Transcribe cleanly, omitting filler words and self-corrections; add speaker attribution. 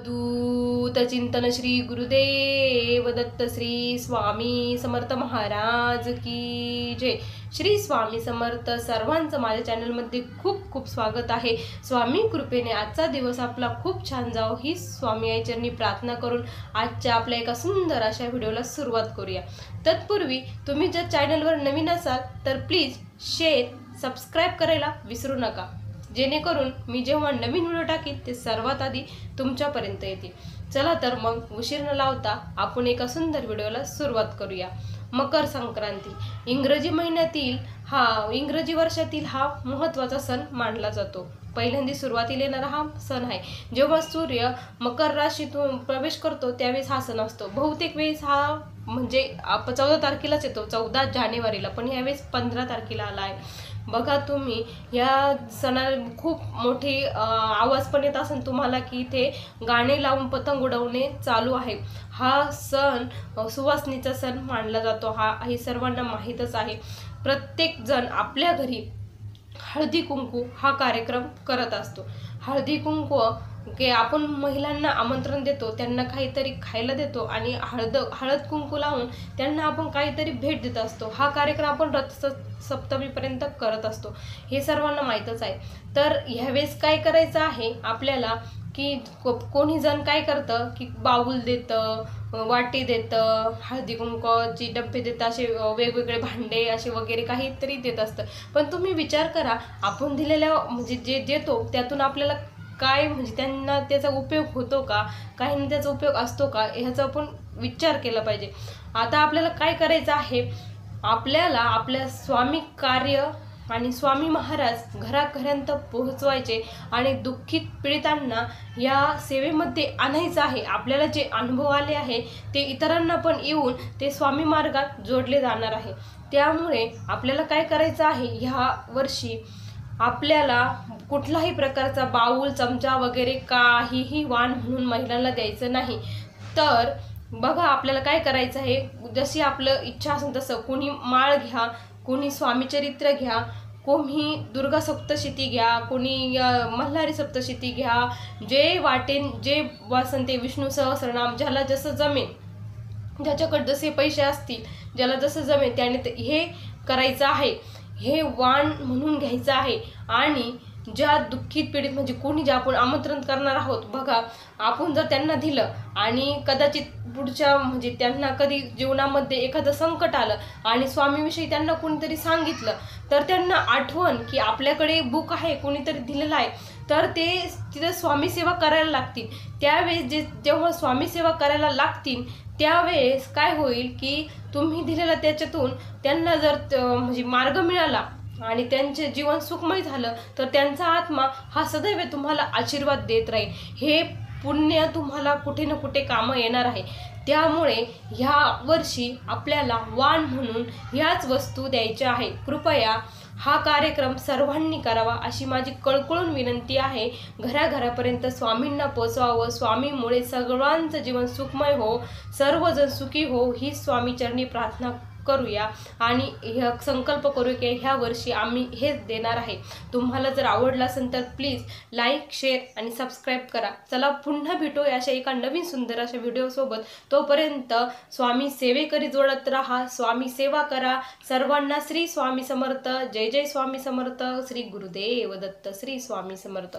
Speaker 1: दूत चिंतन श्री गुरुदेव दत्त श्री स्वामी समर्थ महाराज की जय। श्री स्वामी समर्थ सर्वांचं माझ्या चॅनलमध्ये खूप खूप स्वागत आहे। स्वामी कृपेने आजचा दिवस आपला खूप छान जाओ ही स्वामी आई चरणी प्रार्थना करून आजच्या आपल्या एका सुंदर अशा व्हिडिओला सुरुवात करूया। तत्पूर्वी तुम्ही जर चॅनलवर नवीन असाल तर प्लीज शेअर सबस्क्राइब करायला विसरू नका, जेणेकरून मी जेव्हा नवीन व्हिडिओ टाकीन ते सर्वात आधी तुमच्यापर्यंत येतील। चला तर मग उशीर न लावता आपण एका सुंदर व्हिडिओला सुरुवात करूया। मकर संक्रांती इंग्रजी वर्षातील हा महत्त्वाचा सण मानला जातो। पहिल्यांदा सुरुवातीला येणारा हा सण आहे। जेव्हा सूर्य मकर राशीतून प्रवेश करतो त्यावेळेस हा सण असतो। बहुतेक वेळेस हा म्हणजे 14 तारखेलाच येतो, 14 जानेवारीला, पण यावेळेस 15 तारखेला आला आहे। बघा तुम्ही या सणाला खूप मोठी आवाज पण येत असेल तुम्हाला की इथे गाणे लावून पतंग उडवणे चालू आहे। हा सण सुवासनीचा सण मानला जातो, हे सर्वांना माहीतच आहे। प्रत्येक जण आपल्या घरी हळदी कुंकू हा कार्यक्रम करत असतो। हळदी कुंकू के आपण महिलांना आमंत्रण देतो, त्यांना काहीतरी खायला देतो आणि हळद कुंकू लावून त्यांना आपण काहीतरी भेट देत असतो। हा कार्यक्रम आपण रथसप्तमीपर्यंत करत असतो, हे सर्वांना माहीतच आहे। तर ह्यावेळेस काय करायचं आहे आपल्याला की कोणी जण काय करतं की बाऊल देतं, वाटी देतं, हळदी कुंकवाची डब्बे देतं, असे वेगवेगळे भांडे असे वगैरे काहीतरी देत असतं। पण तुम्ही विचार करा, आपण दिलेल्या म्हणजे जे देतो त्यातून आपल्याला काय म्हणजे त्यांना त्याचा उपयोग होतो का, काहींना त्याचा उपयोग असतो का, ह्याचा आपण विचार केला पाहिजे। आता आपल्याला काय करायचं आहे, आपल्याला आपल्या स्वामी कार्य आणि स्वामी महाराज घराघरांत पोहोचवायचे आणि दुःखित पीडितांना या सेवेमध्ये आणायचं आहे। आपल्याला जे अनुभव आले आहे ते इतरांना पण येऊन ते स्वामी मार्गात जोडले जाणार आहे। त्यामुळे आपल्याला काय करायचं आहे, ह्या वर्षी आपल्याला कुठलाही प्रकारचा बाऊल चमचा वगैरे काहीही वाण म्हणून महिलांना द्यायचं नाही। तर बघा आपल्याला काय करायचं आहे, जशी आपलं इच्छा असेल तसं कोणी माळ घ्या, कोणी स्वामी चरित्र घ्या, कोणी दुर्गा सप्तशती घ्या, कोणी मल्हारी सप्तशती घ्या, जे वाटेन जे वासन ते विष्णू सहस्रनाम, ज्याला जसं जमेल, ज्याच्याकडे जसे पैसे असतील, ज्याला जसं जमेल त्याने हे करायचं आहे, हे वाण म्हणून घ्यायचं आहे। आणि ज्या दुःखित पीडित म्हणजे कोणी जे आपण आमंत्रण करणार आहोत, बघा आपण जर त्यांना दिलं आणि कदाचित पुढच्या म्हणजे त्यांना कधी जीवनामध्ये एखादं संकट आलं आणि स्वामीविषयी त्यांना कोणीतरी सांगितलं तर त्यांना आठवण की आपल्याकडे बुक आहे, कोणीतरी दिलेलं आहे, तर ते तिथे स्वामी सेवा करायला लागतील। त्यावेळेस जेव्हा स्वामी सेवा करायला लागतील त्यावेळेस काय होईल की तुम्ही दिलेला त्याच्यातून त्यांना जर म्हणजे मार्ग मिळाला आणि त्यांचे जीवन सुखमय झालं तर त्यांचा आत्मा हा सदैव तुम्हाला आशीर्वाद देत राहील। हे पुण्य तुम्हाला कुठे ना कुठे कामं येणार आहे। त्यामुळे ह्या वर्षी आपल्याला वाण म्हणून ह्याच वस्तू द्यायच्या आहे। कृपया हा कार्यक्रम सर्वांनी करावा अशी माझी कळकळून विनंती आहे। घराघरापर्यंत स्वामींना पोचवावं, स्वामीमुळे सर्वांचं जीवन सुखमय हो, सर्वजण सुखी हो ही स्वामी चरणी प्रार्थना करूया आणि संकल्प करू की ह्या वर्षी आम्ही हेच देणार आहे। तुम्हाला जर आवडलं असेल तर प्लीज लाईक, शेअर आणि सबस्क्राईब करा। चला पुन्हा भेटूया अशा एका नवीन सुंदर अशा व्हिडिओ सोबत। तोपर्यंत स्वामी सेवेकरी जोडत राहा, स्वामी सेवा करा। सर्वांना श्री स्वामी समर्थ, जय जय स्वामी समर्थ, श्री गुरुदेव दत्त, श्री स्वामी समर्थ।